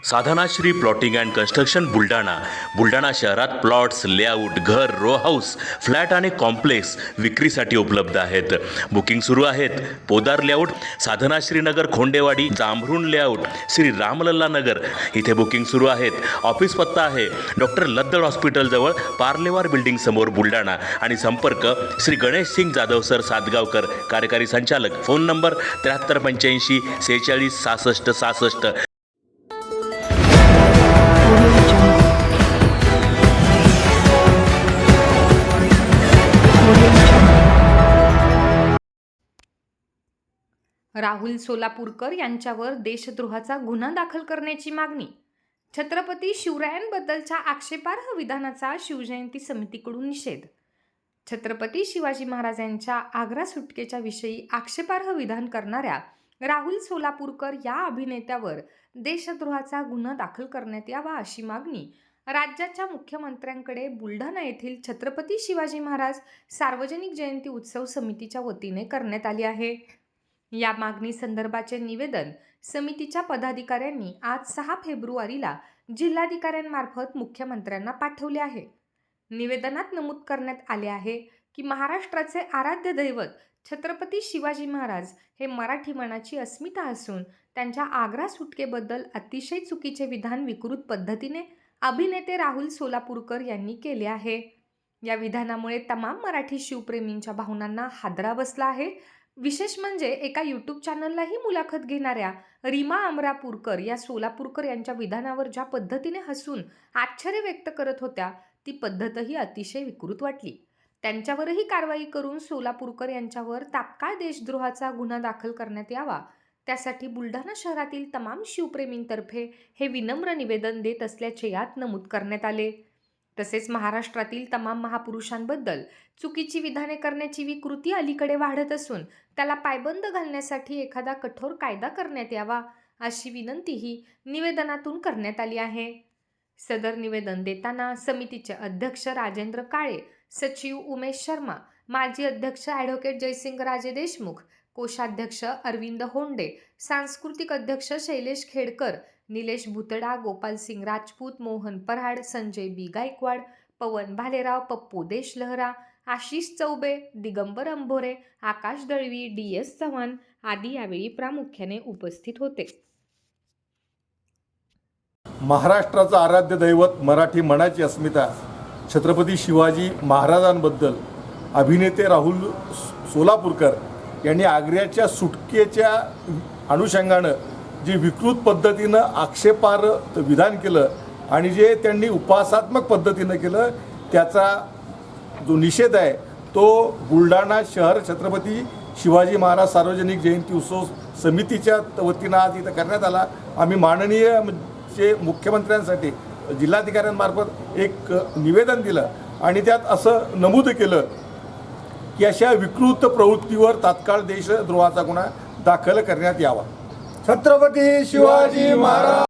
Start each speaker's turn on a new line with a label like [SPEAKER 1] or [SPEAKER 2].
[SPEAKER 1] Sadhanashri plotting and construction Buldhana शहरात plots, layout, घर, row house, flat आणि कॉम्प्लेक्स विक्रीसाठी उपलब्ध आहेत. बुकिंग सुरू आहेत. पोदार लेआउट, साधनाश्री नगर, खोंडेवाडी, जांभरुण लेआउट, श्री रामलल्ला नगर इथे बुकिंग सुरू आहेत. ऑफिस पत्ता आहे डॉक्टर लद्दड हॉस्पिटल जवळ, पार्लेवार बिल्डिंग समोर, बुलढाणा. आणि संपर्क श्री गणेश सिंग जाधव सर सातगावकर, कार्यकारी संचालक. Phone number 7385 46 66 66.
[SPEAKER 2] राहुल सोलापूरकर यांच्यावर देशद्रोहाचा गुन्हा दाखल करण्याची मागणी. छत्रपती शिवरायांबद्दलच्या आक्षेपार्ह विधानाचा शिवजयंती समितीकडून निषेध. छत्रपती शिवाजी महाराजांच्या आग्रा सुटकेच्या विषयी आक्षेपार्ह विधान करणाऱ्या राहुल सोलापूरकर या अभिनेत्यावर देशद्रोहाचा गुन्हा दाखल करण्यात यावा अशी मागणी राज्याच्या मुख्यमंत्र्यांकडे बुलढाणा येथील छत्रपती शिवाजी महाराज सार्वजनिक जयंती उत्सव समितीच्या वतीने करण्यात आली आहे. या मागणी संदर्भाचे निवेदन समितीच्या पदाधिकाऱ्यांनी आज 6 फेब्रुवारीला जिल्हाधिकाऱ्यांमार्फत मुख्यमंत्र्यांना पाठवले आहे. निवेदनात नमूद करण्यात आले आहे की महाराष्ट्राचे आराध्य दैवत छत्रपती शिवाजी महाराज हे मराठी मनाची अस्मिता असून त्यांच्या आग्रा सुटकेबद्दल अतिशय चुकीचे विधान विकृत पद्धतीने अभिनेते राहुल सोलापूरकर यांनी केले आहे. या विधानामुळे तमाम मराठी शिवप्रेमींच्या भावनांना हादरा बसला आहे. विशेष म्हणजे एका यूट्यूब चॅनललाही मुलाखत घेणाऱ्या रीमा अमरापूरकर या सोलापूरकर यांच्या विधानावर ज्या पद्धतीने हसून आश्चर्य व्यक्त करत होत्या ती पद्धतही अतिशय विकृत वाटली. त्यांच्यावरही कारवाई करून सोलापूरकर यांच्यावर तात्काळ देशद्रोहाचा गुन्हा दाखल करण्यात यावा, त्यासाठी बुलढाणा शहरातील तमाम शिवप्रेमींतर्फे हे विनम्र निवेदन देत असल्याचे यात नमूद करण्यात आले. तसेच महाराष्ट्रातील तमाम महापुरुषांबद्दल चुकीची विधाने करण्याची विकृती अलीकडे वाढत असून त्याला पायबंद घालण्यासाठी एखादा कठोर कायदा करण्यात यावा अशी विनंतीही निवेदनातून करण्यात आली आहे. सदर निवेदन देताना समितीचे अध्यक्ष राजेंद्र काळे, सचिव उमेश शर्मा, माजी अध्यक्ष ॲडव्होकेट जयसिंगराजे देशमुख, कोषाध्यक्ष अरविंद होंडे, सांस्कृतिक अध्यक्ष शैलेश खेडकर, निलेश भुतडा, गोपालसिंग राजपूत, मोहन पराड, संजय बी गायकवाड, पवन भालेराव, पप्पू देशलहरा, आशिष चौबे, दिगंबर अंभोरे, आकाश दळवी, DS चव्हाण आदी यावेळी प्रामुख्याने उपस्थित होते.
[SPEAKER 3] महाराष्ट्राचं आराध्य दैवत, मराठी मनाची अस्मिता छत्रपती शिवाजी महाराजांबद्दल अभिनेते राहुल सोलापूरकर यांनी आग्र्याच्या सुटकेच्या अनुषंगानं जे विकृत पद्धतीनं आक्षेपार्ह विधान केलं आणि जे त्यांनी उपहासात्मक पद्धतीनं केलं त्याचा जो निषेध आहे तो बुलढाणा शहर छत्रपती शिवाजी महाराज सार्वजनिक जयंती उत्सव समितीच्या वतीनं आज इथं करण्यात आला. आम्ही माननीय मुख्यमंत्र्यांसाठी जिल्हाधिकाऱ्यांमार्फत एक निवेदन दिलं आणि त्यात असं नमूद केलं की अशा विकृत प्रवृत्तीवर तात्काळ देशद्रोहाचा गुन्हा दाखल करण्यात यावा.
[SPEAKER 4] छत्रपती शिवाजी महाराज